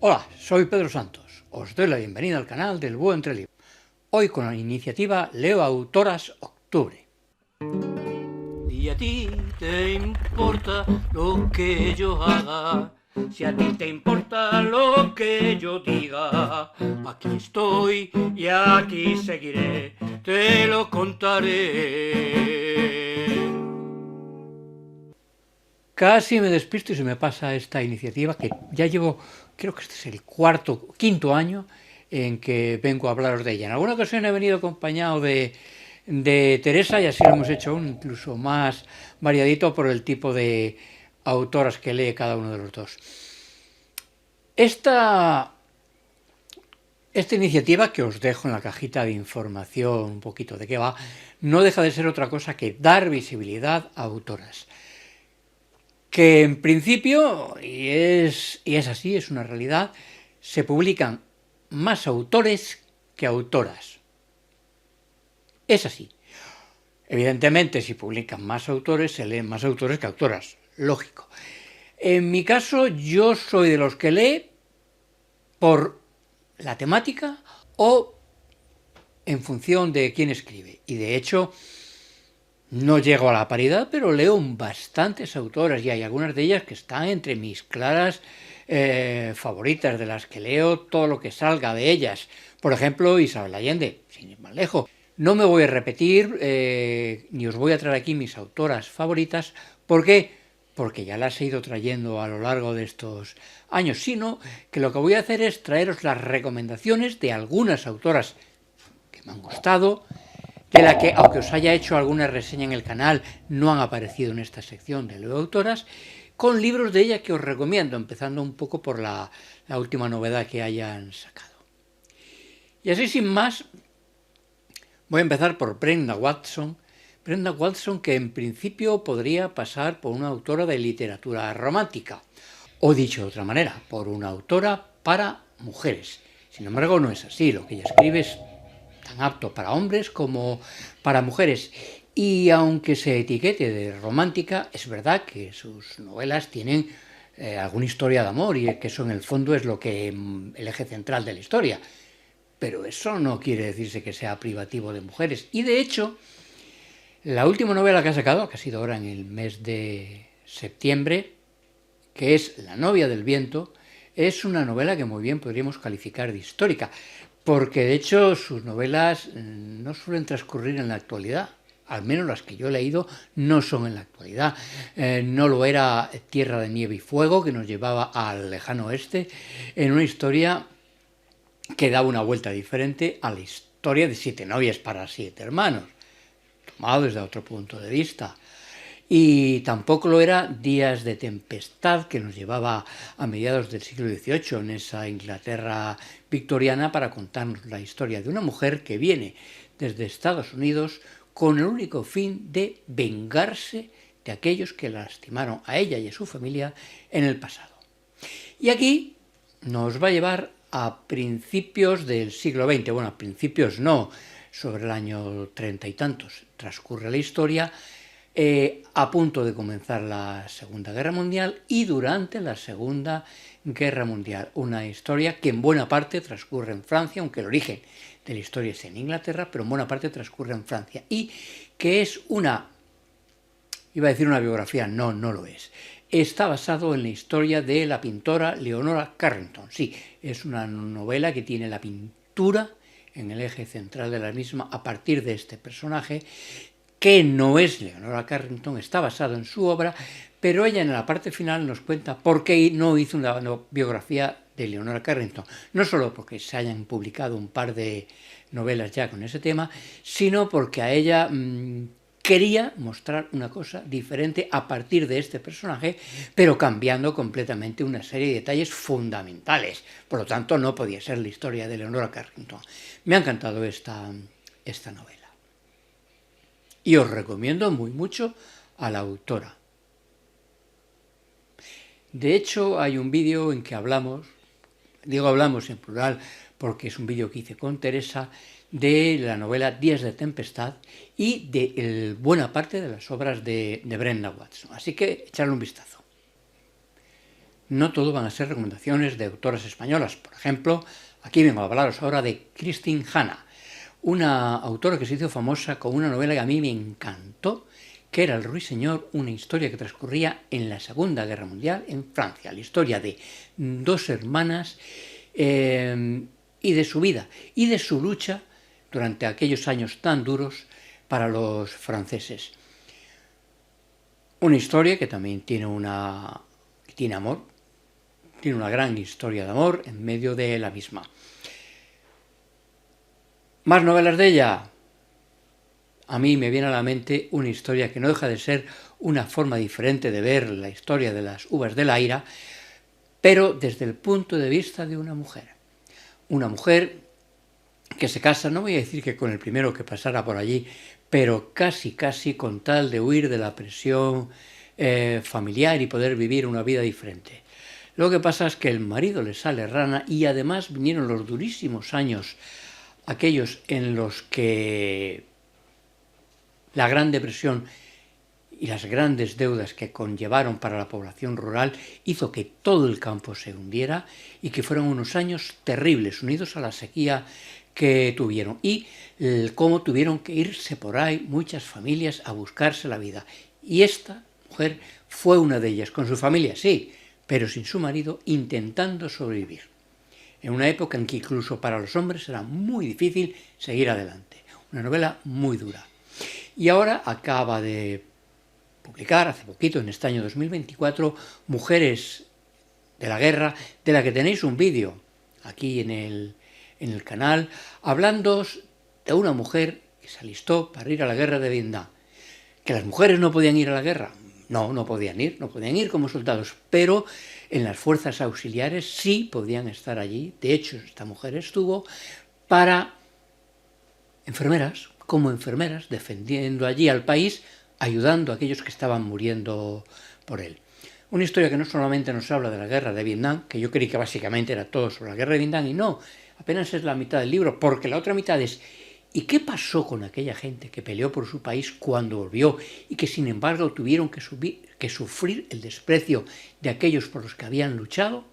Hola, soy Pedro Santos. Os doy la bienvenida al canal del Búho entre Libros. Hoy con la iniciativa Leo Autoras Octubre. Y a ti te importa lo que yo haga, si a ti te importa lo que yo diga, aquí estoy y aquí seguiré, te lo contaré. Casi me despisto y se me pasa esta iniciativa que ya llevo, creo que este es el quinto año en que vengo a hablaros de ella. En alguna ocasión he venido acompañado de Teresa y así lo hemos hecho incluso más variadito por el tipo de autoras que lee cada uno de los dos. Esta iniciativa, que os dejo en la cajita de información un poquito de qué va, no deja de ser otra cosa que dar visibilidad a autoras. Que en principio, y es así, es una realidad, se publican más autores que autoras. Es así. Evidentemente, si publican más autores, se leen más autores que autoras. Lógico. En mi caso, yo soy de los que lee por la temática o en función de quién escribe. Y de hecho, no llego a la paridad, pero leo bastantes autoras y hay algunas de ellas que están entre mis claras favoritas, de las que leo todo lo que salga de ellas. Por ejemplo, Isabel Allende, sin ir más lejos. No me voy a repetir ni os voy a traer aquí mis autoras favoritas. ¿Por qué? Porque ya las he ido trayendo a lo largo de estos años, sino que lo que voy a hacer es traeros las recomendaciones de algunas autoras que me han gustado, de la que, aunque os haya hecho alguna reseña en el canal, no han aparecido en esta sección de Leo Autoras, con libros de ella que os recomiendo, empezando un poco por la última novedad que hayan sacado. Y así sin más, voy a empezar por Brenda Watson. Brenda Watson, que en principio podría pasar por una autora de literatura romántica, o dicho de otra manera, por una autora para mujeres. Sin embargo, no es así. Lo que ella escribe es tan apto para hombres como para mujeres. Y aunque se etiquete de romántica, es verdad que sus novelas tienen alguna historia de amor y que eso en el fondo es lo que el eje central de la historia. Pero eso no quiere decirse que sea privativo de mujeres. Y de hecho, la última novela que ha sacado, que ha sido ahora en el mes de septiembre, que es La novia del viento, es una novela que muy bien podríamos calificar de histórica, porque de hecho sus novelas no suelen transcurrir en la actualidad, al menos las que yo he leído no son en la actualidad. No lo era Tierra de nieve y fuego, que nos llevaba al lejano oeste, en una historia que da una vuelta diferente a la historia de 7 novias para 7 hermanos, tomado desde otro punto de vista. Y tampoco lo era Días de tempestad, que nos llevaba a mediados del siglo XVIII en esa Inglaterra victoriana para contarnos la historia de una mujer que viene desde Estados Unidos con el único fin de vengarse de aquellos que la lastimaron a ella y a su familia en el pasado. Y aquí nos va a llevar a principios del siglo XX, bueno, a principios no, sobre el año 30 y tantos transcurre la historia, a punto de comenzar la Segunda Guerra Mundial y durante la Segunda Guerra Mundial. Una historia que en buena parte transcurre en Francia, aunque el origen de la historia es en Inglaterra, pero en buena parte transcurre en Francia. Y que es iba a decir una biografía, no, no lo es. Está basado en la historia de la pintora Leonora Carrington. Sí, es una novela que tiene la pintura en el eje central de la misma a partir de este personaje, que no es Leonora Carrington, está basado en su obra, pero ella en la parte final nos cuenta por qué no hizo una biografía de Leonora Carrington. No solo porque se hayan publicado un par de novelas ya con ese tema, sino porque a ella quería mostrar una cosa diferente a partir de este personaje, pero cambiando completamente una serie de detalles fundamentales. Por lo tanto, no podía ser la historia de Leonora Carrington. Me ha encantado esta novela. Y os recomiendo muy mucho a la autora. De hecho, hay un vídeo en que hablamos, digo hablamos en plural porque es un vídeo que hice con Teresa, de la novela Días de tempestad y de buena parte de las obras de Brenda Watson. Así que echarle un vistazo. no todo van a ser recomendaciones de autoras españolas. Por ejemplo, aquí vengo a hablaros ahora de Christine Hanna, una autora que se hizo famosa con una novela que a mí me encantó, que era El Ruiseñor, una historia que transcurría en la Segunda Guerra Mundial en Francia, la historia de dos hermanas y de su vida y de su lucha durante aquellos años tan duros para los franceses. Una historia que también tiene amor, tiene una gran historia de amor en medio de la misma. ¿Más novelas de ella? A mí me viene a la mente una historia que no deja de ser una forma diferente de ver la historia de las uvas de la ira, pero desde el punto de vista de una mujer. Una mujer que se casa, no voy a decir que con el primero que pasara por allí, pero casi con tal de huir de la presión familiar y poder vivir una vida diferente. Lo que pasa es que el marido le sale rana y además vinieron los durísimos años, aquellos en los que la Gran Depresión y las grandes deudas que conllevaron para la población rural hizo que todo el campo se hundiera y que fueron unos años terribles, unidos a la sequía que tuvieron y cómo tuvieron que irse por ahí muchas familias a buscarse la vida. Y esta mujer fue una de ellas, con su familia, sí, pero sin su marido, intentando sobrevivir. En una época en que incluso para los hombres era muy difícil seguir adelante. Una novela muy dura. Y ahora acaba de publicar, hace poquito, en este año 2024, Mujeres de la Guerra, de la que tenéis un vídeo aquí en el canal, hablando de una mujer que se alistó para ir a la guerra de Vietnam. ¿Que las mujeres no podían ir a la guerra? No podían ir como soldados, pero en las fuerzas auxiliares sí podían estar allí. De hecho, esta mujer estuvo para como enfermeras, defendiendo allí al país, ayudando a aquellos que estaban muriendo por él. Una historia que no solamente nos habla de la guerra de Vietnam, que yo creí que básicamente era todo sobre la guerra de Vietnam, y no, apenas es la mitad del libro, porque la otra mitad es ¿y qué pasó con aquella gente que peleó por su país cuando volvió y que sin embargo tuvieron que sufrir el desprecio de aquellos por los que habían luchado?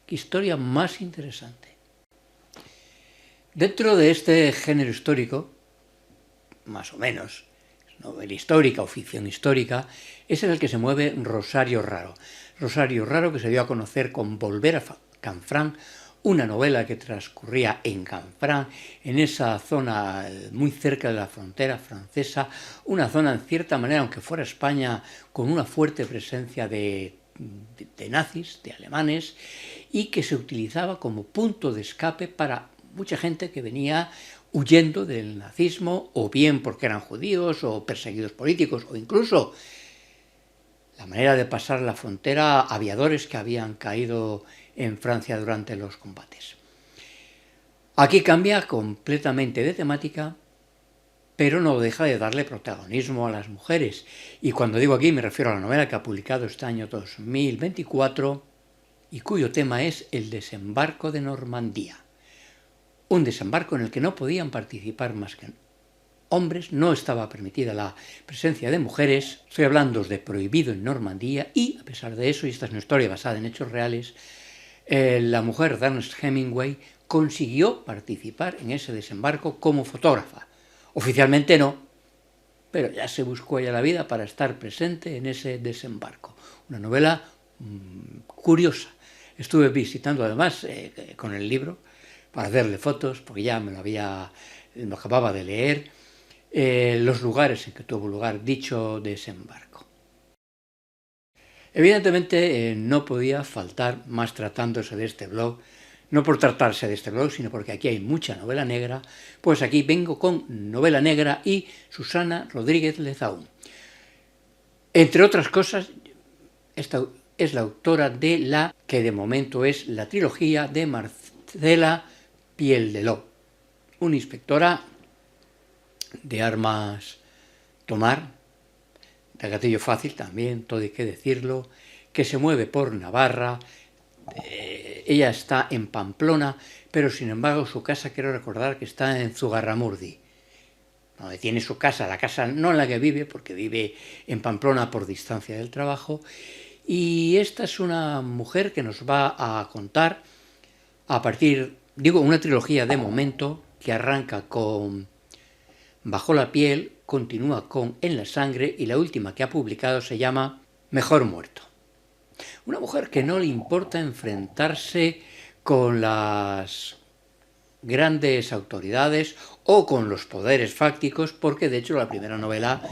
¡Qué historia más interesante! Dentro de este género histórico, más o menos, novela histórica o ficción histórica, es en el que se mueve Rosario Raro. Rosario Raro, que se dio a conocer con Volver a Canfranc, una novela que transcurría en Canfranc, en esa zona muy cerca de la frontera francesa, una zona en cierta manera, aunque fuera España, con una fuerte presencia de nazis, de alemanes, y que se utilizaba como punto de escape para mucha gente que venía huyendo del nazismo, o bien porque eran judíos o perseguidos políticos, o incluso la manera de pasar la frontera, aviadores que habían caído en Francia durante los combates. Aquí cambia completamente de temática, pero no deja de darle protagonismo a las mujeres. Y cuando digo aquí me refiero a la novela que ha publicado este año 2024 y cuyo tema es el desembarco de Normandía. Un desembarco en el que no podían participar más que hombres, no estaba permitida la presencia de mujeres. Estoy hablando de Prohibido en Normandía y, a pesar de eso, y esta es una historia basada en hechos reales, la mujer de Ernest Hemingway consiguió participar en ese desembarco como fotógrafa. Oficialmente no, pero ya se buscó ella la vida para estar presente en ese desembarco. Una novela curiosa. Estuve visitando además con el libro para hacerle fotos, porque ya lo acababa de leer, los lugares en que tuvo lugar dicho desembarco. Evidentemente no podía faltar más tratándose de este blog, no por tratarse de este blog, sino porque aquí hay mucha novela negra, pues aquí vengo con novela negra y Susana Rodríguez Lezaún. Entre otras cosas, esta es la autora de la que de momento es la trilogía de Marcela Piel de Lobo, una inspectora de armas tomar, de gatillo fácil también, todo hay que decirlo, que se mueve por Navarra. Ella está en Pamplona, pero sin embargo su casa, quiero recordar que está en Zugarramurdi, donde tiene su casa, la casa no en la que vive, porque vive en Pamplona por distancia del trabajo, Y esta es una mujer que nos va a contar a partir, digo, una trilogía de momento que arranca con Bajo la piel, continúa con En la sangre y la última que ha publicado se llama Mejor muerto. Una mujer que no le importa enfrentarse con las grandes autoridades o con los poderes fácticos, porque de hecho la primera novela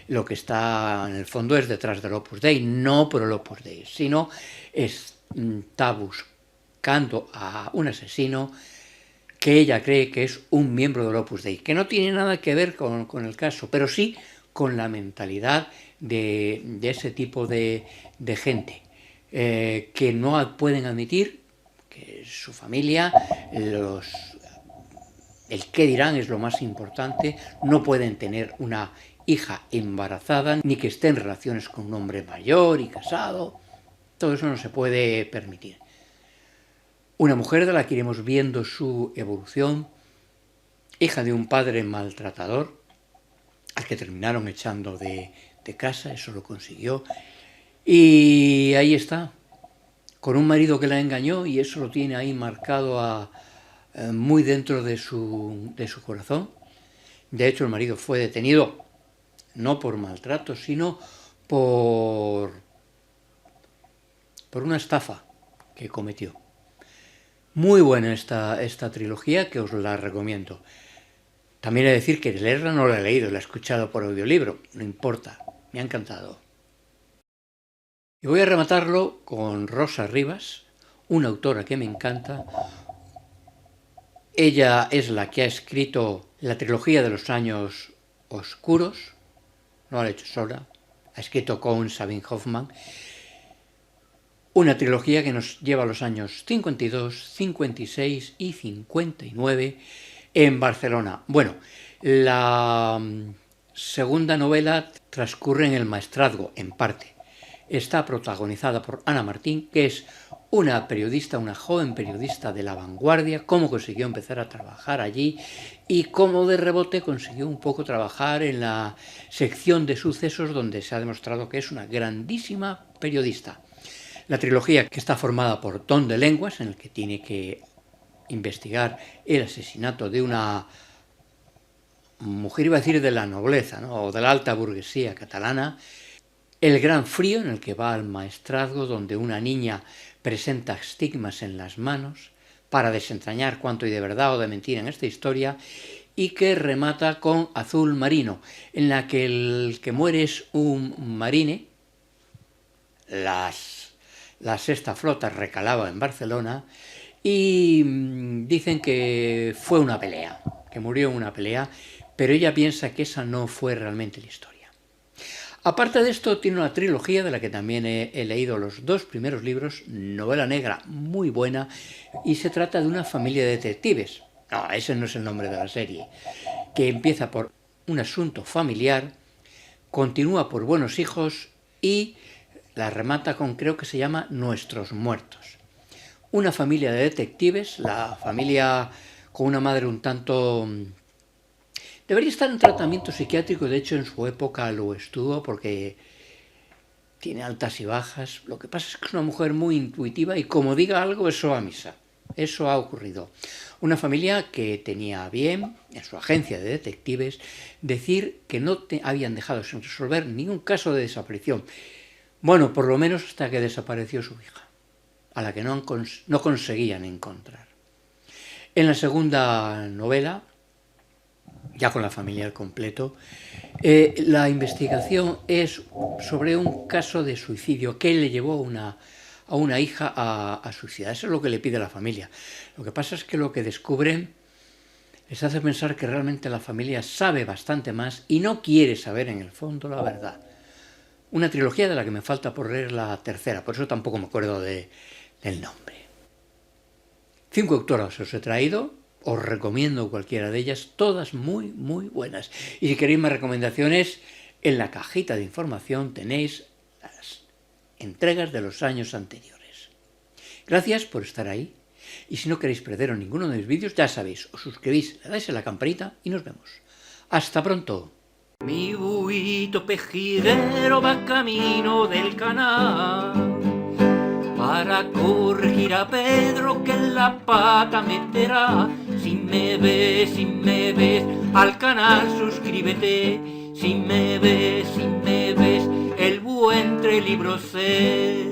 lo que está en el fondo es detrás del Opus Dei, no por el Opus Dei, sino está buscando a un asesino que ella cree que es un miembro del Opus Dei, que no tiene nada que ver con el caso, pero sí con la mentalidad de ese tipo de gente, que no pueden admitir que su familia, el qué dirán es lo más importante, no pueden tener una hija embarazada, ni que esté en relaciones con un hombre mayor y casado, todo eso no se puede permitir. Una mujer de la que iremos viendo su evolución, hija de un padre maltratador, al que terminaron echando de casa, eso lo consiguió, y ahí está, con un marido que la engañó y eso lo tiene ahí marcado muy dentro de su corazón. De hecho, el marido fue detenido no por maltrato, sino por una estafa que cometió. Muy buena esta trilogía, que os la recomiendo. También he de decir que leerla no la he leído, la he escuchado por audiolibro, no importa, me ha encantado. Y voy a rematarlo con Rosa Rivas, una autora que me encanta. Ella es la que ha escrito la trilogía de los años oscuros, no la ha hecho sola, ha escrito con Sabine Hoffman, una trilogía que nos lleva a los años 52, 56 y 59 en Barcelona. Bueno, la segunda novela transcurre en el Maestrazgo, en parte. Está protagonizada por Ana Martín, que es una periodista, una joven periodista de La Vanguardia, cómo consiguió empezar a trabajar allí y cómo de rebote consiguió un poco trabajar en la sección de sucesos, donde se ha demostrado que es una grandísima periodista. La trilogía, que está formada por Don de Lenguas, en el que tiene que investigar el asesinato de una mujer, iba a decir de la nobleza, ¿no?, o de la alta burguesía catalana. El Gran Frío, en el que va al Maestrazgo, donde una niña presenta estigmas en las manos para desentrañar cuánto hay de verdad o de mentira en esta historia, y que remata con Azul Marino, en la que el que muere es un marine. La sexta flota recalaba en Barcelona y dicen que fue una pelea, que murió en una pelea, pero ella piensa que esa no fue realmente la historia. Aparte de esto, tiene una trilogía de la que también he leído los dos primeros libros, novela negra muy buena, y se trata de una familia de detectives. No, ese no es el nombre de la serie, que empieza por un asunto familiar, continúa por Buenos hijos y la remata con, creo que se llama, Nuestros muertos. Una familia de detectives, la familia con una madre un tanto... Debería estar en tratamiento psiquiátrico, de hecho en su época lo estuvo porque tiene altas y bajas. Lo que pasa es que es una mujer muy intuitiva y como diga algo, eso va a misa. Eso ha ocurrido. Una familia que tenía bien, en su agencia de detectives, decir que no habían dejado sin resolver ningún caso de desaparición. Bueno, por lo menos hasta que desapareció su hija, a la que no conseguían encontrar. En la segunda novela, ya con la familia al completo, la investigación es sobre un caso de suicidio que le llevó a una hija a suicidar. Eso es lo que le pide la familia. Lo que pasa es que lo que descubren les hace pensar que realmente la familia sabe bastante más y no quiere saber en el fondo la verdad. Una trilogía de la que me falta por leer la tercera, por eso tampoco me acuerdo del nombre. 5 autoras os he traído, os recomiendo cualquiera de ellas, todas muy, muy buenas. Y si queréis más recomendaciones, en la cajita de información tenéis las entregas de los años anteriores. Gracias por estar ahí. Y si no queréis perderos ninguno de mis vídeos, ya sabéis, os suscribís, le dais a la campanita y nos vemos. ¡Hasta pronto! Mi buito pejiguero va camino del canal para corregir a Pedro que en la pata meterá. Si me ves, al canal suscríbete. Si me ves, el buen libro sé.